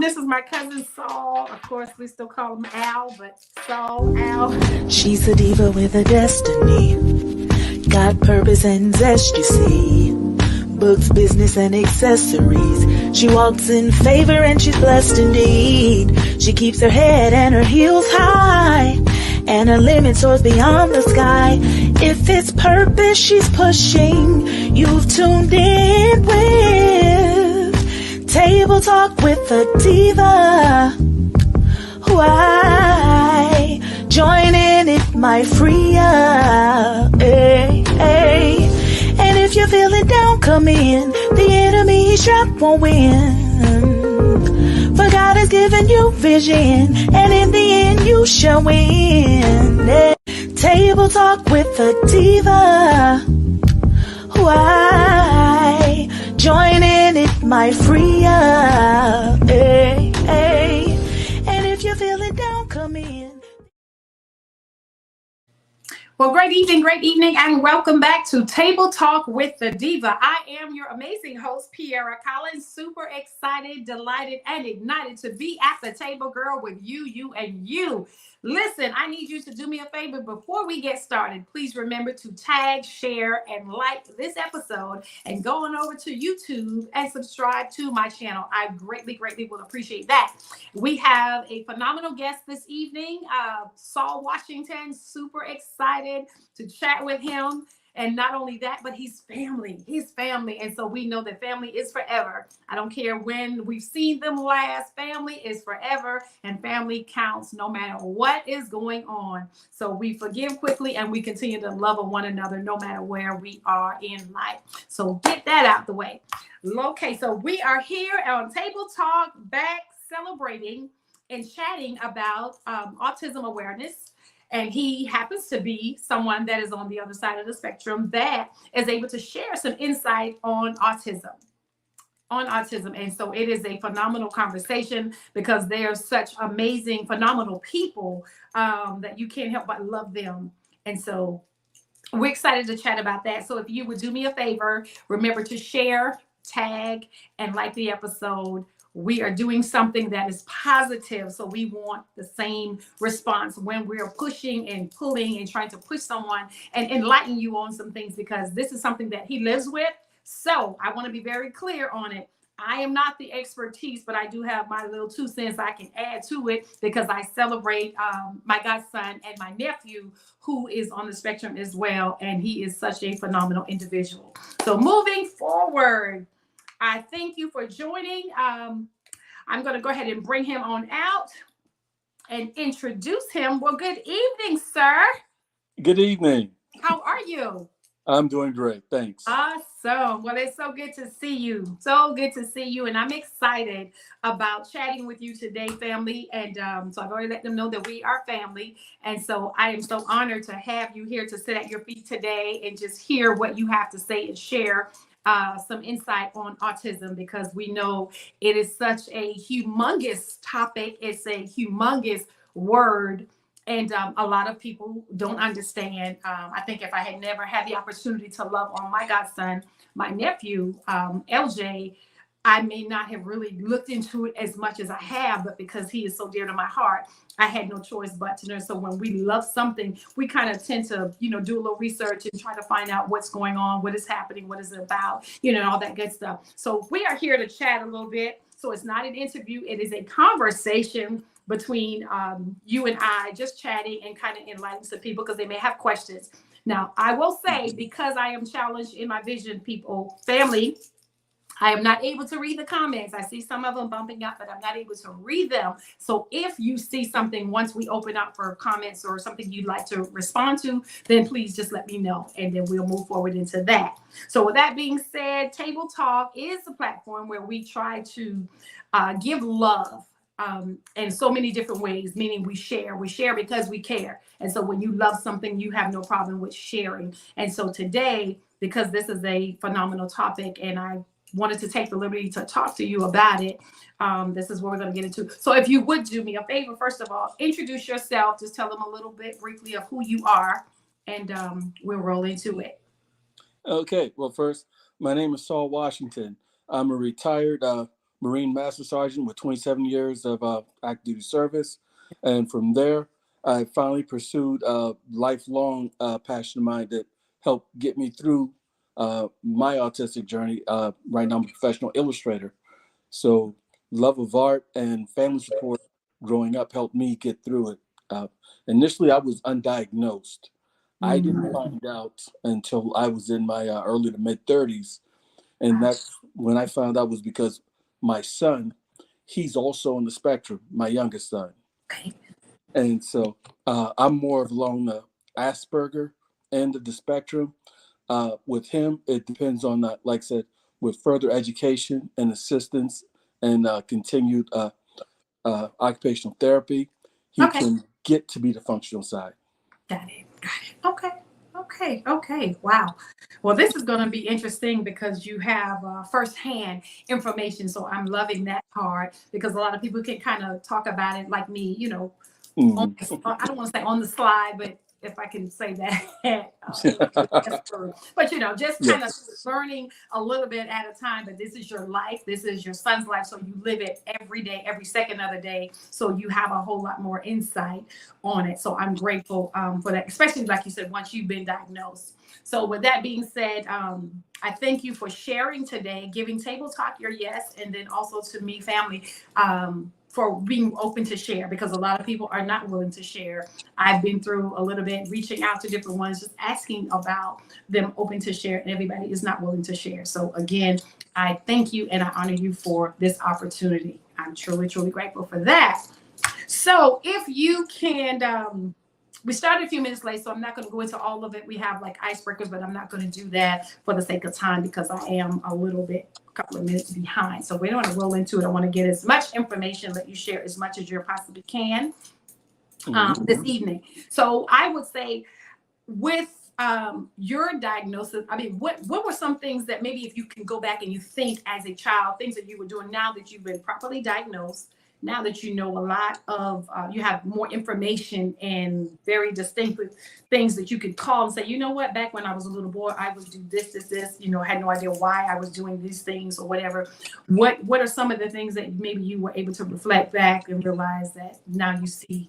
This is my cousin Saul. Of course, we still call him Al, but Saul, Al. She's a diva with a destiny. Got purpose and zest, you see. Books, business, and accessories. She walks in favor and she's blessed indeed. She keeps her head and her heels high, and her limit soars beyond the sky. If it's purpose she's pushing, you've tuned in with Table Talk with the Diva. Why? Join in, it might free ya. Hey, hey. And if you're feeling down, come in. The enemy he's trapped won't win. For God has given you vision, and in the end you shall win. Hey. Table Talk with the Diva. Why? Join in, it might free ya. Hey, hey. And if you're feeling down, come in. Well, great evening, and welcome back to Table Talk with the Diva. I am your amazing host, Piera Collins. Super excited, delighted, and ignited to be at the table, girl, with you, and you. Listen, I need you to do me a favor before we get started. Please remember to tag, share, and like this episode, and go on over to YouTube and subscribe to my channel. I greatly will appreciate that. We have a phenomenal guest this evening, Saul Washington. Super excited to chat with him. And not only that, but his family. And so we know that family is forever. I don't care when we've seen them last. Family is forever, and family counts no matter what is going on. So we forgive quickly, and we continue to love one another no matter where we are in life. So get that out the way. Okay, so we are here on Table Talk, back celebrating and chatting about autism awareness. And he happens to be someone that is on the other side of the spectrum that is able to share some insight on autism. And so it is a phenomenal conversation because they're such amazing, phenomenal people that you can't help but love them. And so we're excited to chat about that. So if you would do me a favor, remember to share, tag, and like the episode. We are doing something that is positive. So we want the same response when we're pushing and pulling and trying to push someone and enlighten you on some things, because this is something that he lives with. So I want to be very clear on it. I am not the expertise, but I do have my little 2 cents I can add to it, because I celebrate my godson and my nephew, who is on the spectrum as well. And he is such a phenomenal individual. So moving forward, I thank you for joining. I'm going to go ahead and bring him on out and introduce him. Well, good evening, sir. Good evening. How are you? I'm doing great. Thanks. Awesome. Well, it's so good to see you. So good to see you. And I'm excited about chatting with you today, family. And so I've already let them know that we are family. And so I am so honored to have you here to sit at your feet today and just hear what you have to say and share some insight on autism, because we know it is such a humongous topic. It's a humongous word, and a lot of people don't understand. I think if I had never had the opportunity to love on my godson, my nephew, LJ, I may not have really looked into it as much as I have, but because he is so dear to my heart, I had no choice but to know. So when we love something, we kind of tend to, do a little research and try to find out what's going on, what is happening, what is it about, all that good stuff. So we are here to chat a little bit. So it's not an interview. It is a conversation between you and I, just chatting and kind of enlightening some people, because they may have questions. Now, I will say, because I am challenged in my vision, family, I am not able to read the comments. I see some of them bumping up, but I'm not able to read them. So if you see something once we open up for comments or something you'd like to respond to, then please just let me know, and then we'll move forward into that. So with that being said, Table Talk is a platform where we try to give love in so many different ways, meaning we share because we care. And so when you love something, you have no problem with sharing. And so today, because this is a phenomenal topic, and I wanted to take the liberty to talk to you about it, this is what we're going to get into. So if you would do me a favor, first of all, introduce yourself. Just tell them a little bit briefly of who you are, and we'll roll into it. Okay. Well, first, my name is Saul Washington. I'm a retired Marine Master Sergeant with 27 years of active duty service. And from there, I finally pursued a lifelong passion of mine that helped get me through my autistic journey. Right now, I'm a professional illustrator. So, love of art and family support growing up helped me get through it. Initially, I was undiagnosed. I didn't find out until I was in my early to mid 30s. And that's when I found out was because my son, he's also on the spectrum, my youngest son. Okay. And so I'm more of along the Asperger end of the spectrum. With him, it depends on, like I said, with further education and assistance and continued occupational therapy, he Okay. can get to be the functional side. Got it. Got it. Okay. Okay. Okay. Wow. Well, this is going to be interesting because you have firsthand information. So I'm loving that part because a lot of people can kind of talk about it like me, you know, on, I don't want to say on the slide, but if I can say that, but you know, just kind of learning a little bit at a time. But this is your life. This is your son's life. So you live it every day, every second of the day. So you have a whole lot more insight on it. So I'm grateful for that, especially like you said, once you've been diagnosed. So with that being said, I thank you for sharing today, giving Table Talk your yes, and then also to me, family, for being open to share, because a lot of people are not willing to share. I've been through a little bit, reaching out to different ones, just asking about them open to share, and everybody is not willing to share. So again, I thank you and I honor you for this opportunity. I'm truly, truly grateful for that. So if you can, we started a few minutes late, so I'm not going to go into all of it. We have like icebreakers, but I'm not going to do that for the sake of time because I am a couple of minutes behind. So we don't want to roll into it. I want to get as much information, let you share as much as you possibly can this evening. So I would say with your diagnosis, I mean, what were some things that maybe if you can go back and you think as a child, things that you were doing now that you've been properly diagnosed, now that you know a lot of, you have more information and very distinctive things that you could call and say, you know what, back when I was a little boy, I was do this, you know, had no idea why I was doing these things or whatever. What are some of the things that maybe you were able to reflect back and realize that now you see,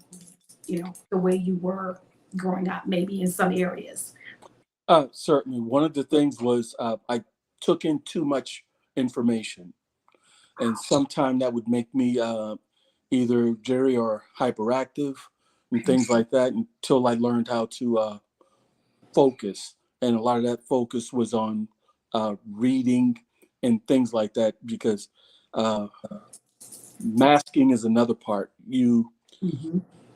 you know, the way you were growing up, maybe in some areas? Certainly. One of the things was I took in too much information. And sometimes that would make me either jittery or hyperactive and things like that until I learned how to focus. And a lot of that focus was on reading and things like that because masking is another part. You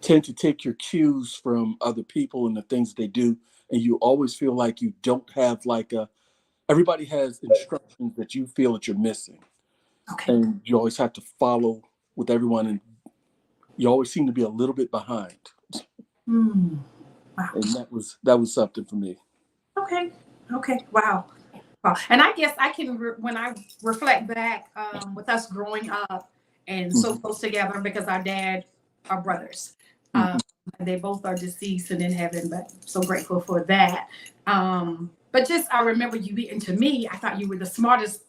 tend to take your cues from other people and the things they do. And you always feel like you don't have everybody has instructions that you feel that you're missing. Okay. And you always have to follow with everyone, and you always seem to be a little bit behind. Wow. And that was something for me. Okay. Wow. And I guess I can, when I reflect back with us growing up and so close together because our dad are brothers. They both are deceased and in heaven, but so grateful for that. But just, I remember you being, to me, I thought you were the smartest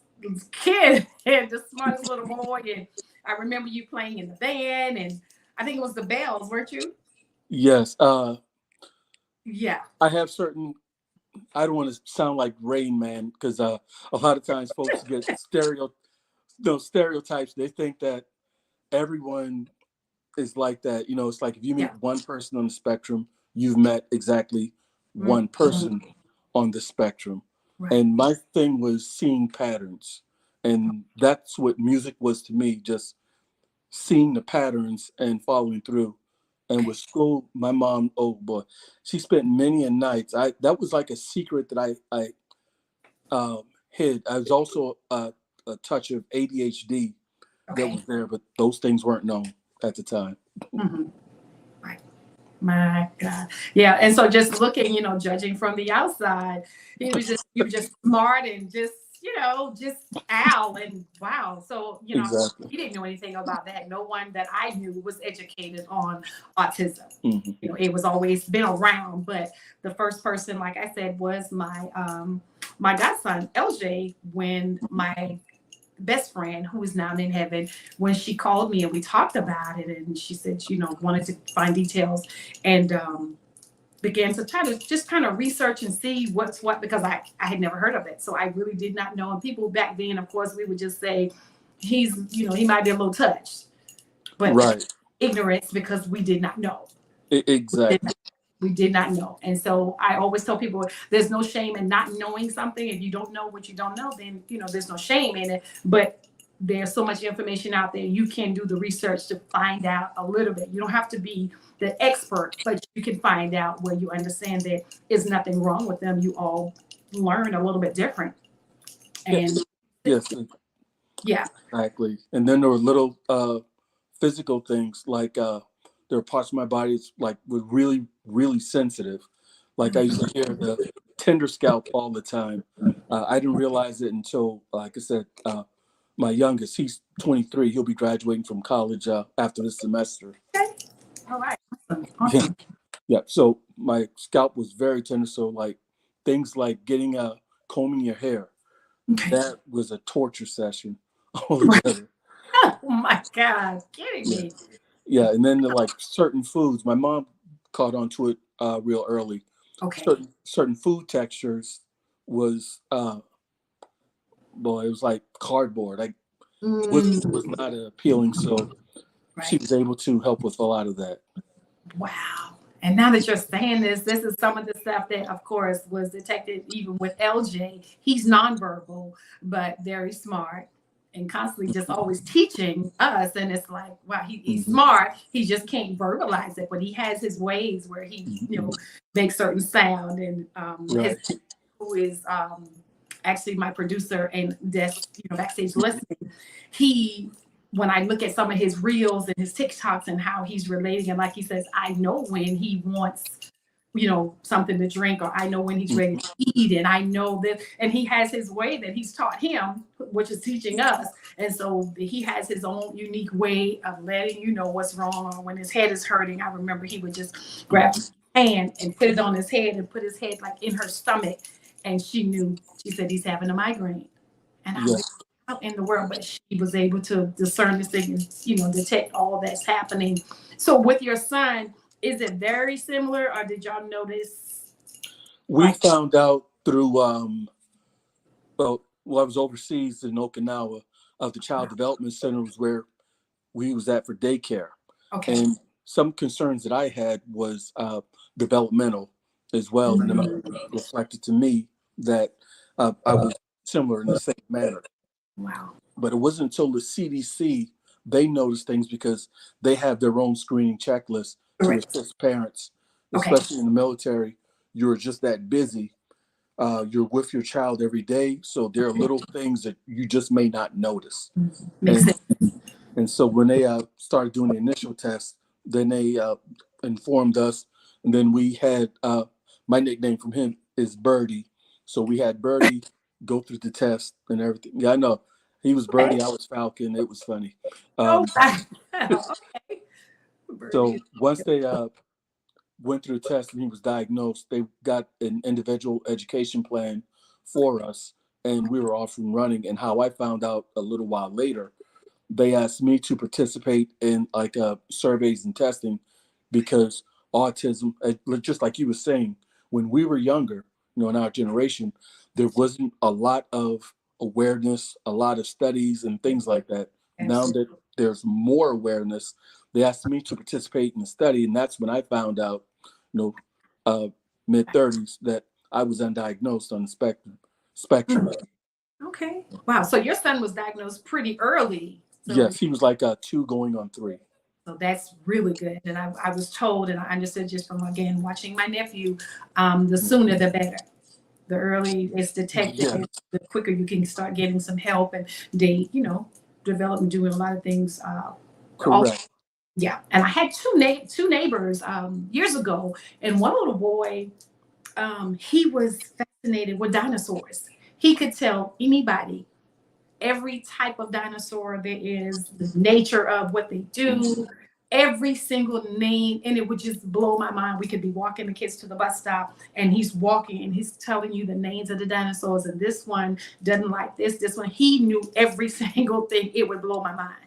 kid and the smartest little boy. And I remember you playing in the band, and I think it was the Bells, weren't you? Yes. Yeah. I have certain, I don't want to sound like Rain Man because a lot of times folks get stereotypes. They think that everyone is like that. You know, it's like if you meet one person on the spectrum, you've met exactly one person on the spectrum. Right. And my thing was seeing patterns. And that's what music was to me, just seeing the patterns and following through. And with school, my mom, oh boy, she spent many a nights. That was like a secret that I hid. I was also a touch of ADHD that was there, but those things weren't known at the time. Right. My God. Yeah. And so just looking, you know, judging from the outside, you were just smart and just, you know, just Al and wow. So, you know, he didn't know anything about that. No one that I knew was educated on autism. You know, it was always been around, but the first person, like I said, was my godson, LJ, when best friend who is now in heaven, when she called me and we talked about it, and she said, wanted to find details, and began to try to just kind of research and see what's what, because I had never heard of it. So I really did not know. And people back then, of course, we would just say he might be a little touched, but Right. ignorance, because we did not know. Exactly. We did not know. And so I always tell people there's no shame in not knowing something. If you don't know what you don't know, then, there's no shame in it. But there's so much information out there. You can do the research to find out a little bit. You don't have to be the expert, but you can find out where you understand there is nothing wrong with them. You all learn a little bit different. And yes. Yeah. Exactly. And then there were little physical things, like there were parts of my body like were really, really sensitive. Like I used to hear the tender scalp all the time. I didn't realize it until, like I said, my youngest, he's 23. He'll be graduating from college after this semester. Okay. All right. Awesome. Yeah. Yeah. So my scalp was very tender. So like things like getting combing your hair, that was a torture session altogether. Oh my God, kidding me. Yeah, and then like certain foods, my mom caught on to it real early. Okay. Certain food textures was it was like cardboard. Like was not appealing, so she was able to help with a lot of that. Wow. And now that you're saying this is some of the stuff that, of course, was detected even with LJ. He's nonverbal, but very smart, and constantly just always teaching us. And it's like, wow, he's smart. He just can't verbalize it, but he has his ways where he, makes certain sound. And who is actually my producer and backstage listening, when I look at some of his reels and his TikToks and how he's relating, and like he says, I know when he wants, something to drink, or I know when he's ready to eat, and I know that, and he has his way that he's taught him, which is teaching us. And so he has his own unique way of letting you know what's wrong, or when his head is hurting. I remember he would just grab his hand and put it on his head and put his head like in her stomach. And she said he's having a migraine. And I was out in the world, but she was able to discern this thing and, detect all that's happening. So with your son, is it very similar, or did y'all notice? We found out through, I was overseas in Okinawa, of the Child Development Center was where we was at for daycare. Okay. And some concerns that I had was developmental as well. And it reflected to me that I was similar in the same manner. Wow. But it wasn't until the CDC, they noticed things because they have their own screening checklist to assist parents, especially in the military. You're just that busy. You're with your child every day. So there are little things that you just may not notice. And so when they started doing the initial test, then they informed us. And then we had, my nickname from him is Birdie. So we had Birdie go through the test and everything. Yeah, I know. He was Birdie, I was Falcon. It was funny. So once they went through the test and he was diagnosed, they got an individual education plan for us, and we were off and running. And how I found out a little while later, they asked me to participate in like surveys and testing, because autism, just like you were saying, when we were younger, in our generation, there wasn't a lot of awareness, a lot of studies and things like that. Now that there's more awareness, they asked me to participate in the study, and that's when I found out, mid-30s, that I was undiagnosed on the spectrum. Okay. Wow. So your son was diagnosed pretty early. So yes, he was like 2 going on 3. So that's really good. And I was told, and I understood just from, again, watching my nephew, the sooner the better. The early it's detected, the quicker you can start getting some help, and they, develop and doing a lot of things. Correct. Also, and I had two neighbors years ago, and one little boy, he was fascinated with dinosaurs. He could tell anybody every type of dinosaur there is, the nature of what they do, every single name, and it would just blow my mind. We could be walking the kids to the bus stop, and he's walking and he's telling you the names of the dinosaurs, and this one doesn't like this one. He knew every single thing. It would blow my mind.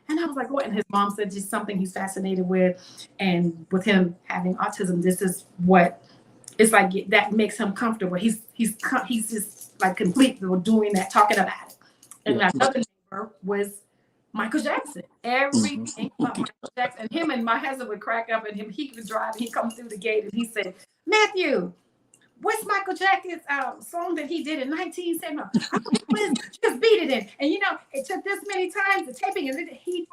And I was like, what? And his mom said just something he's fascinated with. And with him having autism, this is what it's like that makes him comfortable. He's just like complete with doing that, talking about it. And Yeah. my other neighbor was Michael Jackson. Everything about Michael Jackson. And him and my husband would crack up, and he would drive, and he'd come through the gate, and he said, Matthew, what's Michael Jackson's song that he did in 1970? Just beat it in. And you know, it took this many times the taping, and then he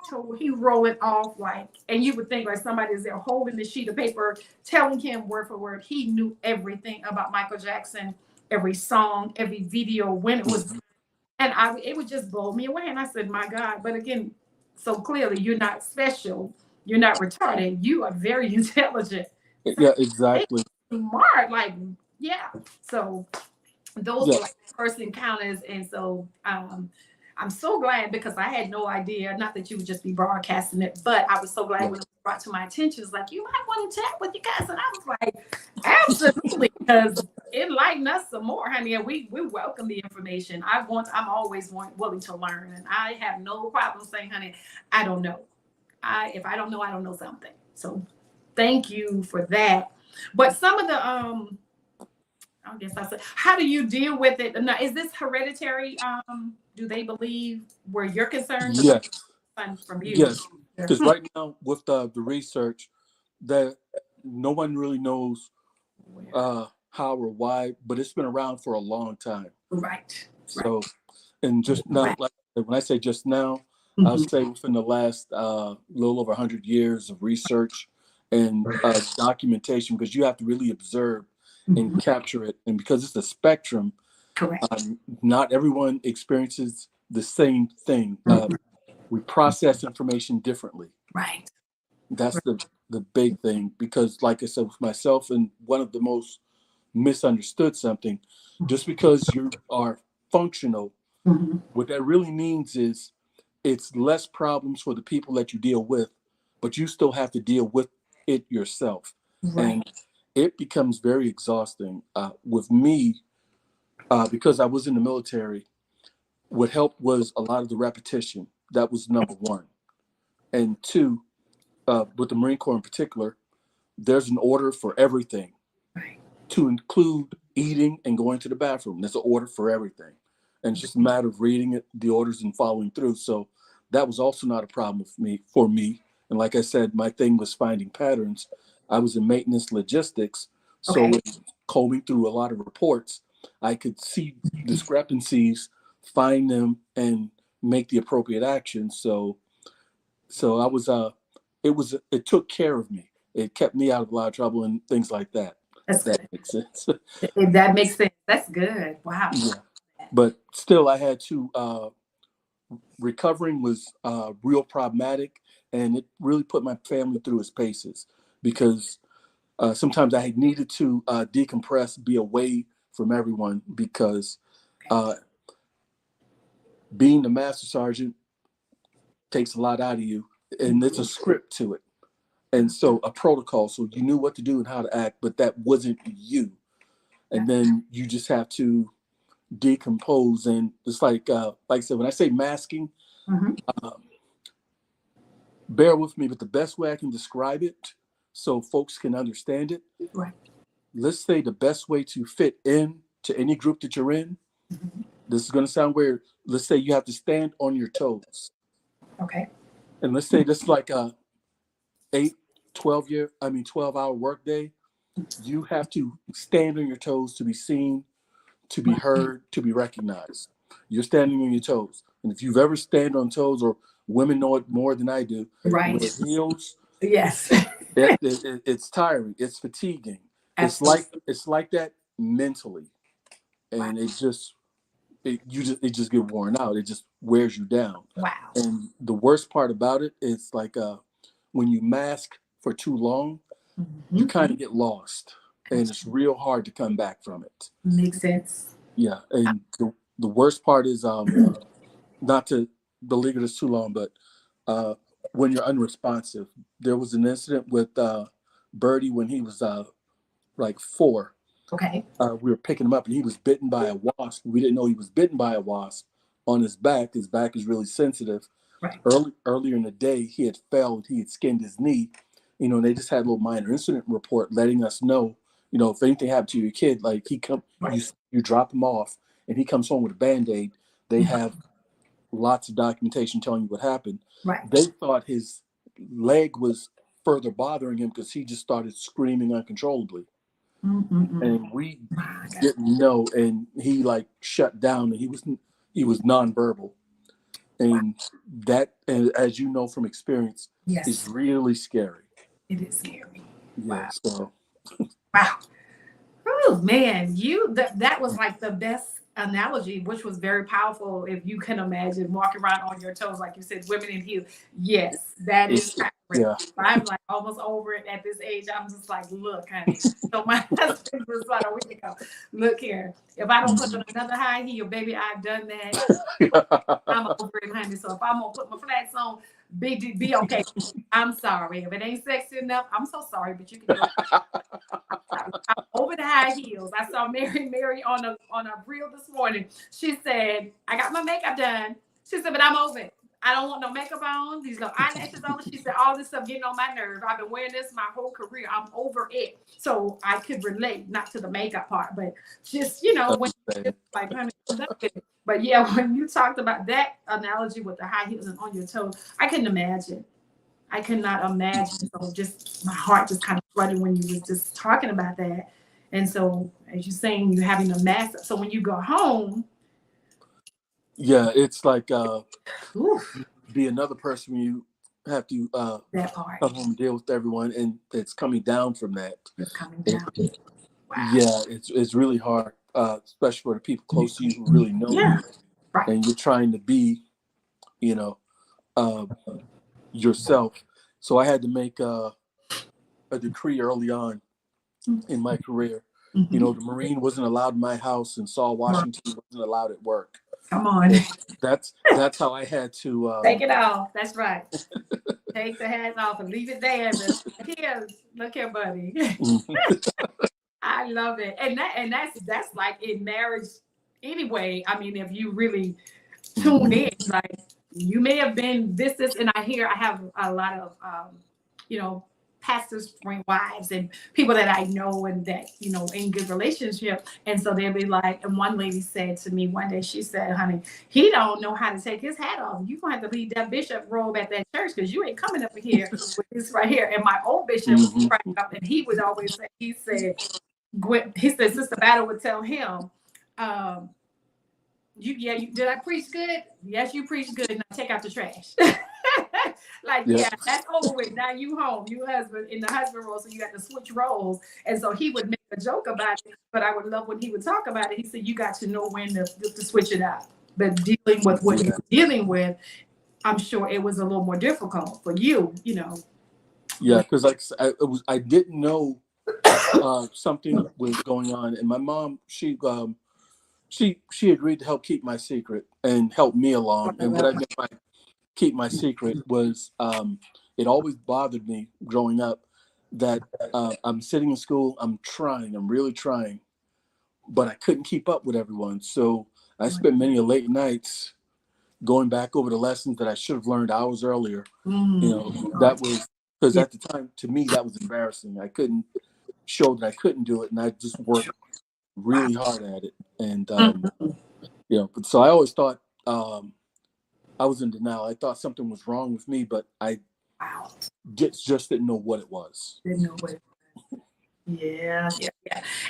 roll it off like, and you would think like somebody's there holding the sheet of paper, telling him word for word. He knew everything about Michael Jackson, every song, every video, when it was, and it would just blow me away. And I said, my God! But again, so clearly you're not special, you're not retarded, you are very intelligent. Yeah, exactly. Smart, like. Yeah. So those were like first encounters. And so I'm so glad, because I had no idea, not that you would just be broadcasting it, but I was so glad when it was brought to my attention. It's like, you might want to chat with you guys. And I was like, absolutely, because enlighten us some more, honey. And we welcome the information. I'm always willing to learn. And I have no problem saying, honey, I don't know. If I don't know, I don't know something. So thank you for that. But some of the I guess I said, how do you deal with it? Now, is this hereditary? Do they believe where you're concerned? Yes. From you. Yes. Because right now with the research, that no one really knows how or why, but it's been around for a long time. Right. So, and just now, like when I say just now, I'll say within the last little over 100 years of research and documentation, because you have to really observe and capture it. And because it's a spectrum, correct. Not everyone experiences the same thing. We process information differently. Right. That's the big thing, because like I said, with myself, and one of the most misunderstood something, just because you are functional, what that really means is it's less problems for the people that you deal with, but you still have to deal with it yourself. Right. And it becomes very exhausting. With me, because I was in the military, what helped was a lot of the repetition. That was number one. And two, with the Marine Corps in particular, there's an order for everything, to include eating and going to the bathroom. There's an order for everything. And it's just a matter of reading it, the orders, and following through. So that was also not a problem for me. And like I said, my thing was finding patterns. I was in maintenance logistics. So combing through a lot of reports, I could see discrepancies, find them, and make the appropriate action. So I was, it took care of me. It kept me out of a lot of trouble and things like that. That makes sense. That makes sense. That's good. Wow. Yeah. But still, I had to, recovering was real problematic, and it really put my family through its paces, because sometimes I needed to decompress, be away from everyone, because being the master sergeant takes a lot out of you, and there's a script to it. And so a protocol, so you knew what to do and how to act, but that wasn't you. And then you just have to decompose. And it's like I said, when I say masking, bear with me, but the best way I can describe it so folks can understand it, let's say the best way to fit in to any group that you're in, this is going to sound weird. Let's say you have to stand on your toes. Okay. And let's say this is like a 12-hour workday. You have to stand on your toes to be seen, to be heard, to be recognized. You're standing on your toes. And if you've ever stand on toes, or women know it more than I do, with heels, yes, it's tiring. It's fatiguing. Absolutely. It's like that mentally, and it just get worn out. It just wears you down. Wow. And the worst part about it is like when you mask for too long, you kind of get lost, and it's real hard to come back from it. Makes sense. Yeah, and the worst part is not to beleaguer this too long, but when you're unresponsive. There was an incident with Birdie when he was like 4. Okay. We were picking him up and he was bitten by a wasp. We didn't know he was bitten by a wasp on his back. His back is really sensitive. Right. Earlier in the day, he had fell. He had skinned his knee. You know, and they just had a little minor incident report letting us know, you know, if anything happened to your kid, like you drop him off and he comes home with a Band-Aid, they have lots of documentation telling you what happened. Right. They thought his leg was further bothering him because he just started screaming uncontrollably. And we didn't know, and he like shut down, and he was nonverbal, and that, and as you know from experience, is really scary. It is scary. Yeah. Wow. So. Wow. Oh man, that was like the best analogy, which was very powerful. If you can imagine walking around on your toes, like you said, women in heels. Yes, that is. Yeah. I'm like almost over it at this age. I'm just like, look, honey. So my husband was like a week ago. Look here, if I don't put on another high heel, baby, I've done that. I'm over it, honey. So if I'm gonna put my flats on, be okay. I'm sorry if it ain't sexy enough. I'm so sorry, but you can do it. I'm over the high heels. I saw Mary on a reel this morning. She said, I got my makeup done. She said, but I'm over it. I don't want no makeup on. These no eyelashes on. She said, all this stuff getting on my nerves. I've been wearing this my whole career. I'm over it. So I could relate, not to the makeup part, but just, you know, when like, honey, but yeah, when you talked about that analogy with the high heels and on your toes, I couldn't imagine. I could not imagine. So just my heart just kind of flooded when you was just talking about that. And so as you're saying, you're having a mass. So when you go home. Yeah, it's like be another person when you have to that part. come home and deal with everyone, and it's coming down from that. It's coming down. Wow. Yeah, it's really hard, especially for the people close to you who really know you. Right. And you're trying to be, you know, yourself. So I had to make a decree early on in my career. You know, the Marine wasn't allowed in my house, and Saul Washington wasn't allowed at work. Come on. That's how I had to take it off. That's right. Take the hats off and leave it there. Look here, buddy. I love it, and that's like in marriage anyway. I mean, if you really tune in, like you may have been this, and I have a lot of you know, pastors, wives, and people that I know and that, you know, in good relationship. And so they'll be like, and one lady said to me one day, she said, honey, he don't know how to take his hat off. You're going to have to leave that bishop robe at that church because you ain't coming up here with this right here. And my old bishop was crying up, and he would always say, he said, Sister Battle would tell him, did I preach good? Yes, you preach good. Now take out the trash. Like, yeah, that's over with. Now you home, you husband in the husband role, so you got to switch roles. And so he would make a joke about it, but I would love when he would talk about it. He said, you got to know when to switch it out. But dealing with what you're dealing with, I'm sure it was a little more difficult for you, you know. Yeah, because like I didn't know something was going on, and my mom, she agreed to help keep my secret and help me along. And what I meant by keep my secret was it always bothered me growing up that I'm sitting in school, I'm really trying, but I couldn't keep up with everyone. So I spent many late nights going back over the lessons that I should have learned hours earlier. You know, that was because at the time, to me, that was embarrassing. I couldn't show that I couldn't do it, and I just worked really hard at it. And you know, so I always thought I was in denial. I thought something was wrong with me, but I just didn't know what it was. Didn't know what it was. Yeah.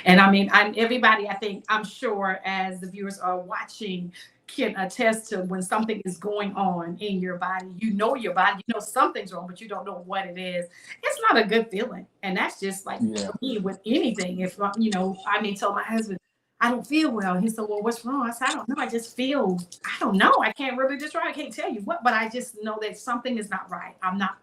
And I mean, everybody, I'm sure as the viewers are watching, can attest to when something is going on in your body. You know your body, you know something's wrong, but you don't know what it is. It's not a good feeling. And that's just like for me with anything. If, you know, I told my husband, I don't feel well. He said, well, what's wrong? I said, I don't know. I just feel, I don't know. I can't really describe. I can't tell you what, but I just know that something is not right. I'm not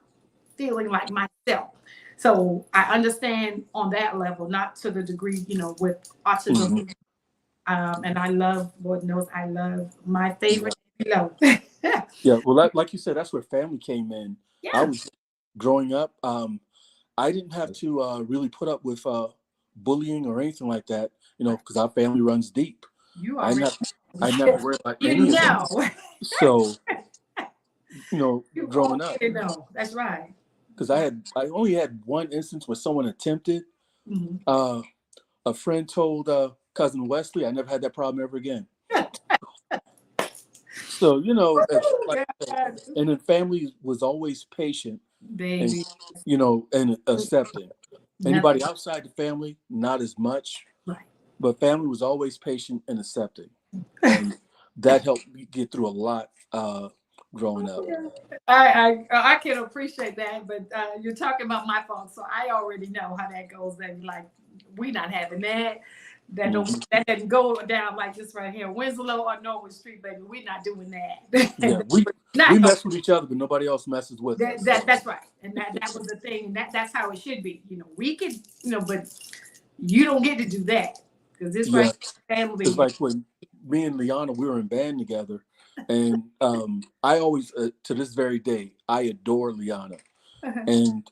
feeling like myself. So I understand on that level, not to the degree, you know, with autism. And I love, Lord knows, my favorite. Yeah, well, like you said, that's where family came in. I was growing up. I didn't have to really put up with bullying or anything like that, because our family runs deep. You I already. never worried about You any of know. that. So, You growing up, already know. That's right. because I only had one instance where someone attempted. Mhm. A friend told cousin Wesley, I never had that problem ever again. So, like, God. and then family was always patient and, Baby. and accepting. Anybody Nothing. outside the family, not as much, Right. but family was always patient and accepting. And that helped me get through a lot growing up. I can appreciate that, but you're talking about my phone, so I already know how that goes. That like we not having that. That don't Mm-hmm. that doesn't go down like this right here, Winslow or Norwood Street, baby. We're not doing that. Yeah, we Not mess with each other, but nobody else messes with us. that's right, and that was the thing, and that's how it should be. We could, but you don't get to do that because this Yeah, right family. it's like when me and Liana, we were in band together, and I always, to this very day, I adore Liana. And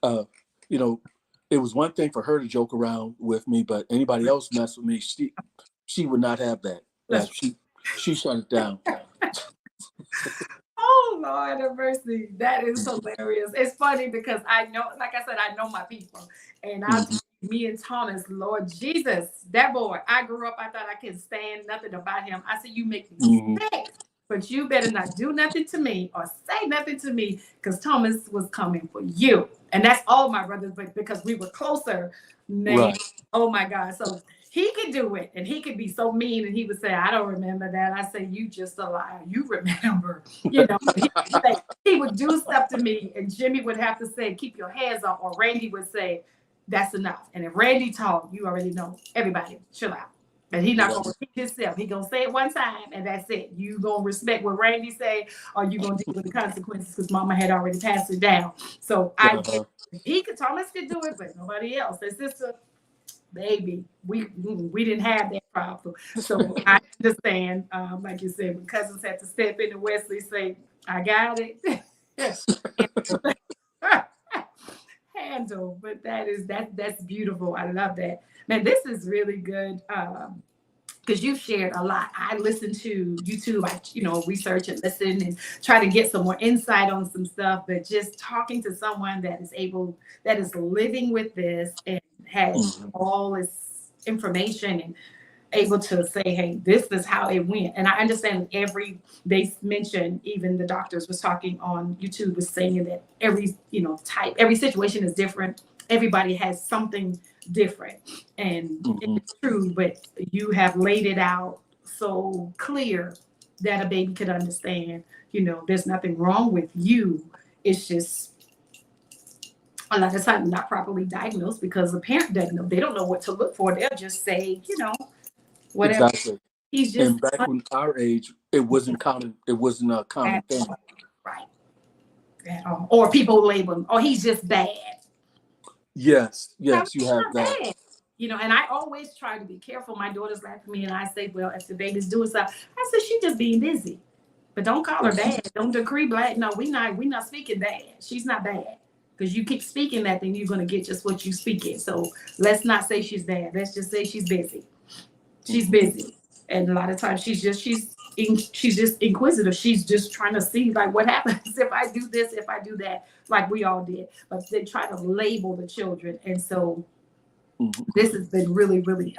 it was one thing for her to joke around with me, but anybody else mess with me, she would not have that. She shut it down. Oh Lord have mercy. That is hilarious. It's funny because I know, like I said, I know my people. And me and Thomas, Lord Jesus, that boy, I grew up, I thought I could stand nothing about him. I said, you make me sick, but you better not do nothing to me or say nothing to me because Thomas was coming for you. And that's all my brothers, but because we were closer, man, Right. oh my God. So he could do it and he could be so mean and he would say, I don't remember that. I say, you just a liar. You remember, he would do stuff to me and Jimmy would have to say, keep your hands off, or Randy would say, that's enough. And if Randy talked, you already know, everybody chill out. And he's not going to repeat himself. He going to say it one time and that's it. You going to respect what Randy say or you going to deal with the consequences because mama had already passed it down. So Thomas could do it, but nobody else. His sister, baby, we didn't have that problem. So I understand, like you said, when cousins had to step in and Wesley say, I got it. Handle, but that's beautiful. I love that. Man, this is really good. Because you've shared a lot. I listen to YouTube, I research and listen and try to get some more insight on some stuff, but just talking to someone that is living with this and has all this information and able to say, hey, this is how it went. And I understand they mentioned, even the doctors was talking on YouTube was saying that every situation is different. Everybody has something different. And it's true, but you have laid it out so clear that a baby could understand, there's nothing wrong with you. It's just a lot of times not properly diagnosed because the parent doesn't know. They don't know what to look for. They'll just say, whatever. Exactly. He's just And back when our age, it wasn't common. It wasn't a common thing. Right. Or people label him, oh, he's just bad. Yes, you have that. Bad. And I always try to be careful. My daughters laugh at me and I say, well, if the baby's doing stuff, I said, she's just being busy. But don't call her bad. Don't decree bad. No, we're not speaking bad. She's not bad. Because you keep speaking that, then you're going to get just what you speaking. So let's not say she's bad. Let's just say she's busy. She's busy. And a lot of times she's just inquisitive. She's just trying to see like what happens if I do this, if I do that, like we all did. But they try to label the children. And so this has been really, really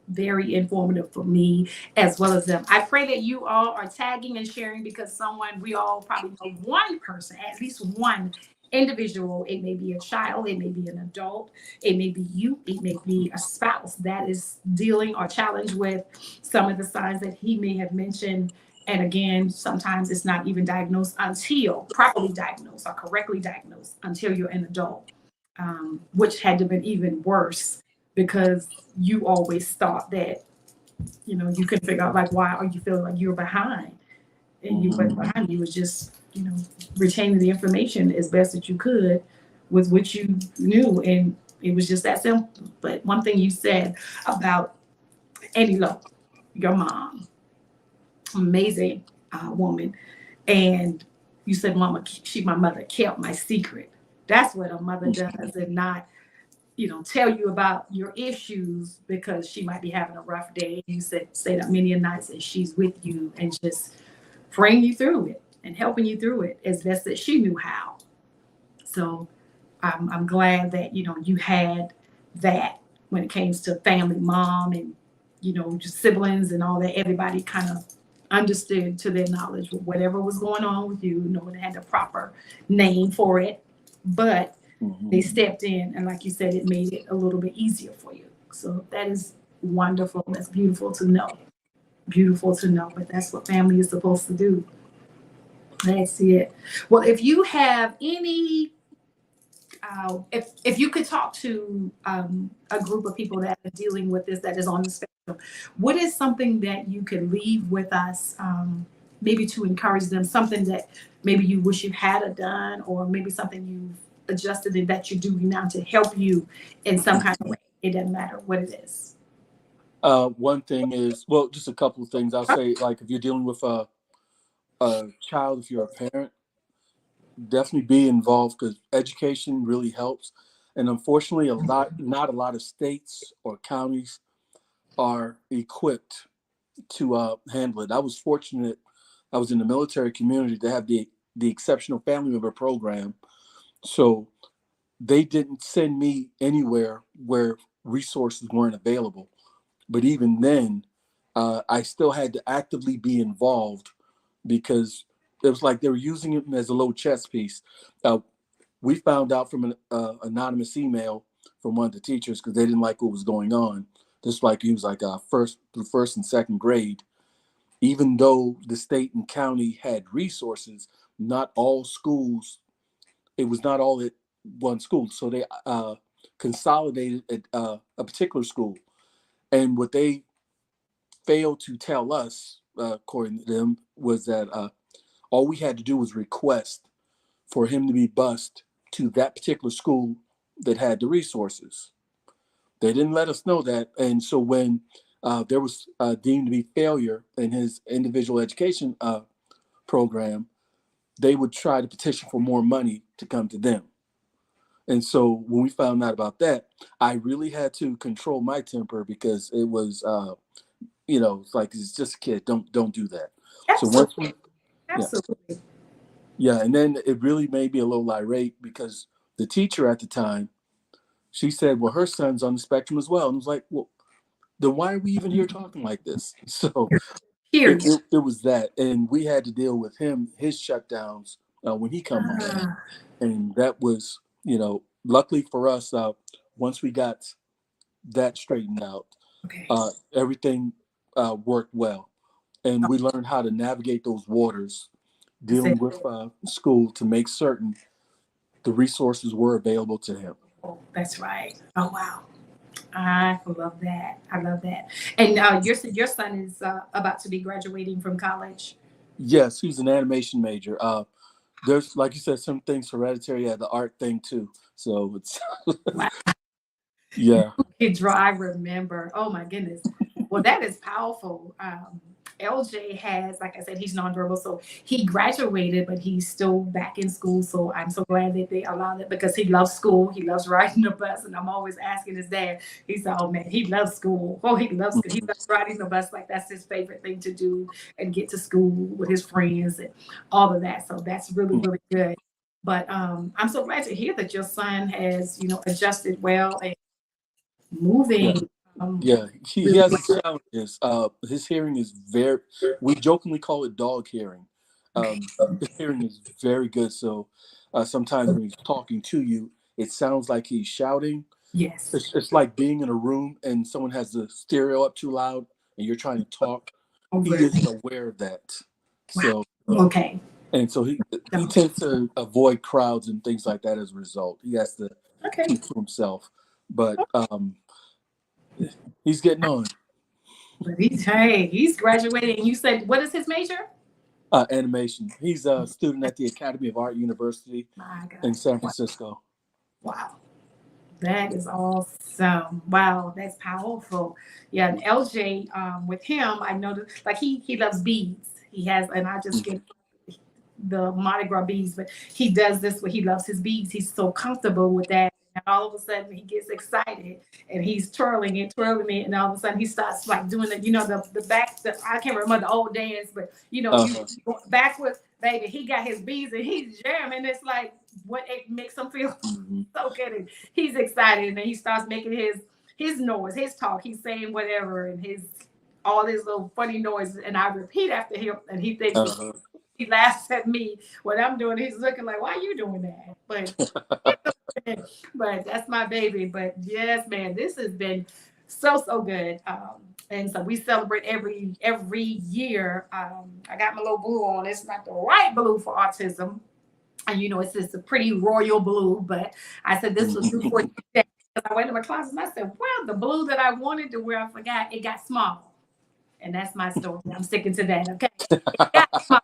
very informative for me as well as them. I pray that you all are tagging and sharing because we all probably know one person, at least one individual. It may be a child, it may be an adult, it may be you, it may be a spouse that is dealing or challenged with some of the signs that he may have mentioned. And again, sometimes it's not even diagnosed until properly diagnosed or correctly diagnosed until you're an adult, which had to been even worse because you always thought that, you could figure out like, why are you feeling like you're behind? And you went behind, you was just, retaining the information as best that you could with what you knew. And it was just that simple. But one thing you said about Annie Lowe, your mom, amazing woman. And you said, Mama, my mother kept my secret. That's what a mother does, and not, tell you about your issues because she might be having a rough day. You say that many a nights, and she's with you and just praying you through it and helping you through it as best that she knew how. So I'm glad that you had that when it came to family, mom, and just siblings and all that. Everybody kind of understood to their knowledge whatever was going on with you. No one had a proper name for it, but they stepped in, and like you said, it made it a little bit easier for you. So that is wonderful. That's beautiful to know. Beautiful to know. But that's what family is supposed to do. That's it. Well, if you have any if you could talk to a group of people that are dealing with this, that is on the spectrum, what is something that you could leave with us, maybe to encourage them, something that maybe you wish you had done, or maybe something you've adjusted and that you're doing now to help you in some kind of way? It doesn't matter what it is. One thing is, well, just a couple of things. I'll say, like, if you're dealing with a child, if you're a parent, definitely be involved, because education really helps. And unfortunately, not a lot of states or counties are equipped to handle it. I was fortunate. I was in the military community to have the exceptional family member program. So they didn't send me anywhere where resources weren't available. But even then, I still had to actively be involved, because it was like they were using it as a little chess piece. We found out from an anonymous email from one of the teachers, because they didn't like what was going on. Just like he was like first and second grade, even though the state and county had resources, not all schools, it was not all at one school. So they consolidated at a particular school. And what they failed to tell us, according to them, was that all we had to do was request for him to be bused to that particular school that had the resources. They didn't let us know that. And so when there was deemed to be failure in his individual education program, they would try to petition for more money to come to them. And so when we found out about that, I really had to control my temper, because it was, it's like, it's just a kid. Don't do that. Absolutely. So Absolutely. Yeah, and then it really made me a little irate, because the teacher at the time, she said, well, her son's on the spectrum as well. And I was like, well, then why are we even here talking like this? So it was that. And we had to deal with his shutdowns when he come home. And that was, luckily for us, once we got that straightened out, everything worked well. And we learned how to navigate those waters, dealing with school, to make certain the resources were available to him. Oh, that's right. Oh, wow. I love that. I love that. And your son is about to be graduating from college. Yes, he's an animation major. There's, like you said, some things hereditary, the art thing too. So it's wow. Yeah. I remember. Oh my goodness. Well, that is powerful. LJ has, like I said, he's nonverbal, so he graduated, but he's still back in school. So I'm so glad that they allowed it, because he loves school. He loves riding the bus, and I'm always asking his dad. He said, "Oh man, he loves school. Oh, he loves school. He loves riding the bus. Like that's his favorite thing to do, and get to school with his friends and all of that." So that's really, really good. But I'm so glad to hear that your son has, adjusted well and moving. Yeah, he has his challenges. His hearing is we jokingly call it dog hearing. His hearing is very good. So sometimes when he's talking to you, it sounds like he's shouting. Yes. It's like being in a room and someone has the stereo up too loud and you're trying to talk. He isn't aware of that. So okay. And so he tends to avoid crowds and things like that as a result. He has to keep to himself. But he's getting on. But he's graduating. You said, what is his major? Animation. He's a student at the Academy of Art University in San Francisco. Wow. That is awesome. Wow, that's powerful. Yeah, and LJ, with him, I noticed, like he loves beads. He has, and I just get the Mardi Gras beads, but he does this where he loves his beads. He's so comfortable with that. And all of a sudden he gets excited and he's twirling it, and all of a sudden he starts like doing the, I can't remember the old dance, but you go backwards, baby. He got his beads and he's jamming. It's like what it makes him feel so good. And he's excited, and then he starts making his noise, his talk. He's saying whatever, and all his little funny noises, and I repeat after him, and he thinks he laughs at me when I'm doing it. He's looking like, why are you doing that? But that's my baby. But yes, man, this has been so good. And so we celebrate every year. I got my little blue on. It's not the right blue for autism. And it's just a pretty royal blue, but I said this was new for today. I went to my closet and I said, well, the blue that I wanted to wear, I forgot, it got small. And that's my story. I'm sticking to that, okay? It got small.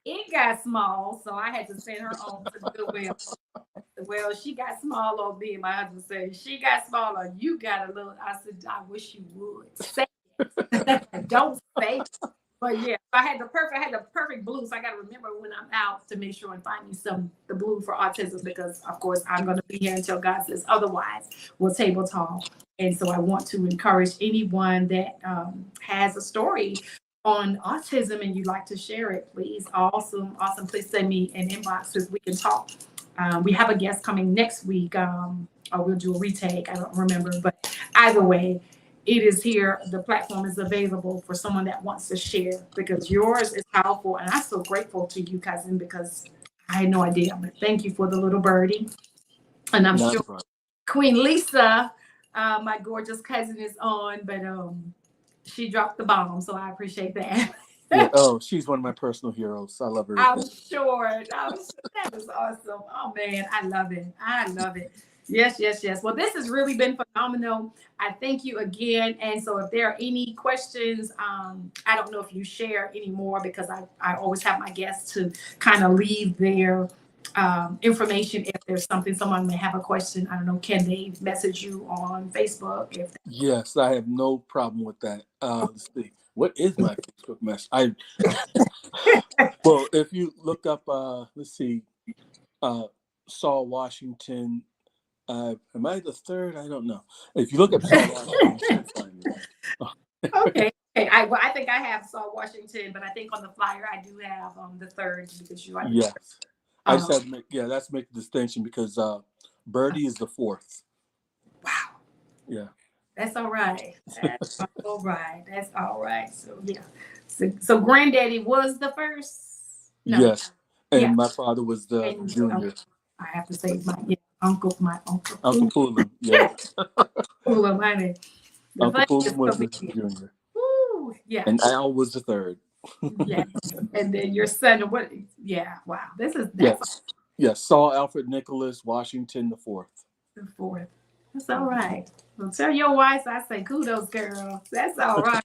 It got small, so I had to send her on to the Goodwill. Well, she got small on me. My husband said, she got smaller. You got a little. I said, I wish you would. Say it. Don't say it. But yeah, I had the perfect blue. So I got to remember when I'm out to make sure and find me the blue for autism, because of course I'm going to be here until God says otherwise. We'll table talk. And so I want to encourage anyone that has a story on autism and you'd like to share it, please. Awesome. Please send me an inbox so we can talk. We have a guest coming next week. Or we'll do a retake. I don't remember, but either way, it is here. The platform is available for someone that wants to share, because yours is powerful. And I'm so grateful to you, cousin, because I had no idea. But thank you for the little birdie. And I'm sure Queen Lisa, my gorgeous cousin, is on, but she dropped the bomb. So I appreciate that. Yeah, oh, she's one of my personal heroes. I love her. I'm sure. That was awesome. Oh, man. I love it. Yes. Well, this has really been phenomenal. I thank you again. And so if there are any questions, I don't know if you share anymore, because I always have my guests to kind of leave their information. If there's something, someone may have a question, I don't know, can they message you on Facebook? Yes, I have no problem with that. Let's see. What is my Facebook message? Well, if you look up, let's see, Saul Washington. Am I the third? I don't know. If you look up Saul Washington, find me. Okay. I think I have Saul Washington, but I think on the flyer I do have the third, because you are. Yes. I just have to let's make the distinction, because Birdie is the fourth. Wow. Yeah. That's all right. That's all right. So yeah. So granddaddy was the first? No. Yes. And my father was the junior. I have to say my uncle Pullum. Yeah. Pullum, honey. Uncle Pullum was the junior. Woo, yeah. And Al was the third. Yes. And then your son, what? Yeah. Wow. Yes. Saul Alfred Nicholas Washington the fourth. The fourth. That's all right. Well, tell your wife I say kudos, girl. That's all right.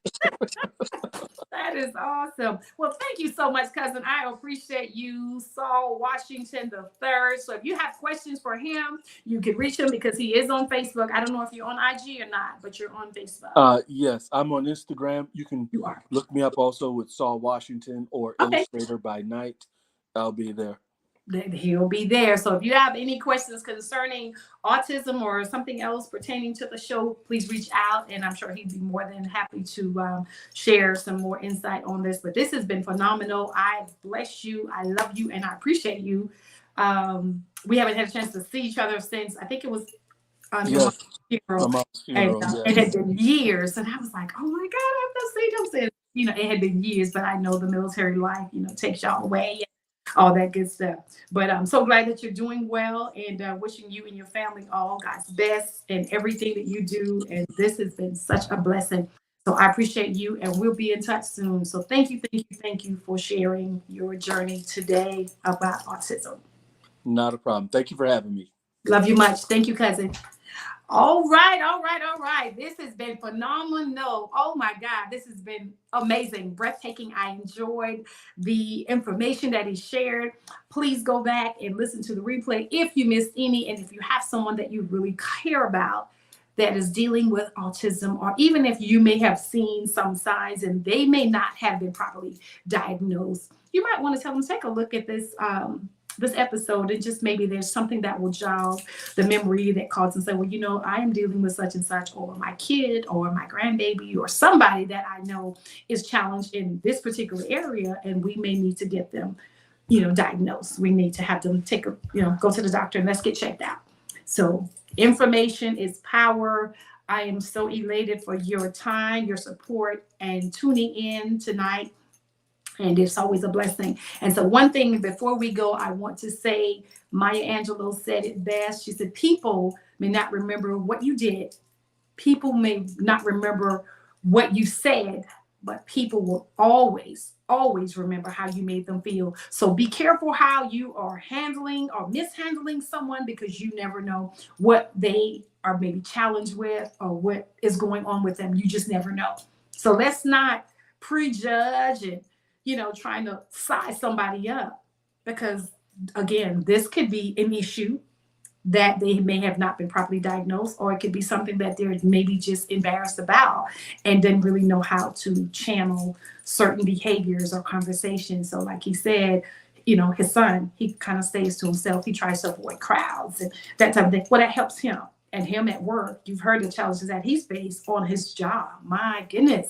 That is awesome. Well, thank you so much, cousin. I appreciate you, Saul Washington the third. So if you have questions for him, you can reach him, because he is on Facebook. I don't know if you're on IG or not, but you're on Facebook. Yes, I'm on Instagram. You are. Look me up also with Saul Washington or Illustrator by Night. I'll be there. He'll be there. So if you have any questions concerning autism or something else pertaining to the show, please reach out, and I'm sure he'd be more than happy to share some more insight on this. But this has been phenomenal. I bless you. I love you, and I appreciate you. We haven't had a chance to see each other since, I think it was on your funeral. It had been years, and I was like, oh my God, I've not seen him since. It had been years, but I know the military life, takes y'all away. All that good stuff. But I'm so glad that you're doing well, and wishing you and your family all God's best in everything that you do. And this has been such a blessing. So I appreciate you, and we'll be in touch soon. So thank you for sharing your journey today about autism. Not a problem. Thank you for having me. Love you much. Thank you, cousin. All right. This has been phenomenal. Oh my God, this has been amazing, breathtaking. I enjoyed the information that he shared. Please go back and listen to the replay if you missed any, and if you have someone that you really care about that is dealing with autism, or even if you may have seen some signs and they may not have been properly diagnosed, you might want to tell them, take a look at this episode, and just maybe there's something that will jog the memory that calls and say, well, I am dealing with such and such, or my kid or my grandbaby or somebody that I know is challenged in this particular area, and we may need to get them diagnosed. We need to have them go to the doctor and let's get checked out. So information is power. I am so elated for your time, your support, and tuning in tonight. And it's always a blessing. And so one thing before we go, I want to say, Maya Angelou said it best. She said, people may not remember what you did. People may not remember what you said, but people will always, always remember how you made them feel. So be careful how you are handling or mishandling someone, because you never know what they are maybe challenged with or what is going on with them. You just never know. So let's not prejudge and trying to size somebody up, because again, this could be an issue that they may have not been properly diagnosed, or it could be something that they're maybe just embarrassed about and didn't really know how to channel certain behaviors or conversations. So like he said, his son, he kind of stays to himself. He tries to avoid crowds and that type of thing. Well, that helps him. And him at work, you've heard the challenges that he's faced on his job. My goodness,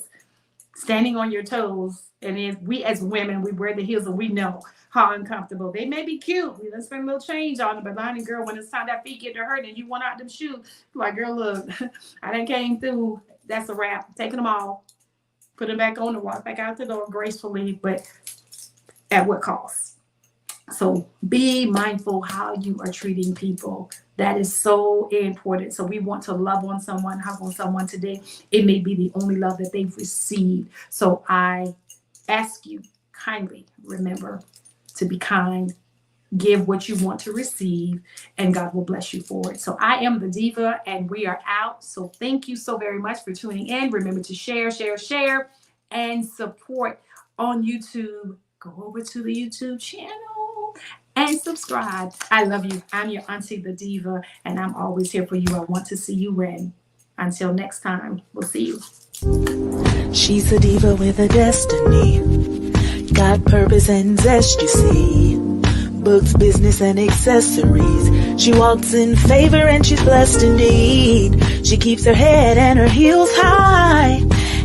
standing on your toes. And we as women, we wear the heels and we know how uncomfortable. They may be cute. We done spend a little change on them, but Lonnie, girl, when it's time that feet get to hurt and you want out them shoes, like, girl, look, I done came through. That's a wrap. Taking them all, put them back on and walk back out the door gracefully, but at what cost? So be mindful how you are treating people. That is so important. So we want to love on someone, hug on someone today. It may be the only love that they've received. So I ask you kindly, remember to be kind, give what you want to receive, and God will bless you for it. So I am the Diva, and we are out. So thank you so very much for tuning in. Remember to share, and support on YouTube. Go over to the YouTube channel and subscribe. I love you. I'm your auntie, the Diva, and I'm always here for you. I want to see you win. Until next time, we'll see you. She's a diva with a destiny. Got purpose and zest, you see. Books, business, and accessories. She walks in favor and she's blessed indeed. She keeps her head and her heels high,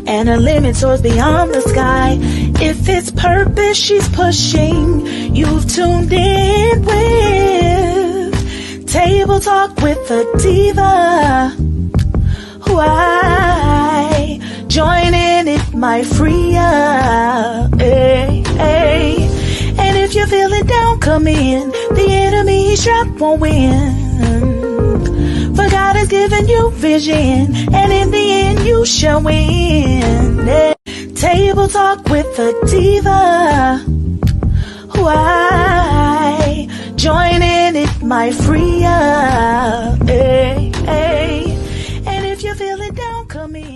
and her limit soars beyond the sky. If it's purpose she's pushing, you've tuned in with Table Talk with the Diva. Why? Join in, it might free ya. Hey, hey. And if you're feeling down, come in. The enemy he's trapped won't win. For God has given you vision, and in the end you shall win. Hey. Table Talk with the Diva. Why? Join in, it might free ya. Hey, hey. And if you're feeling down, come in.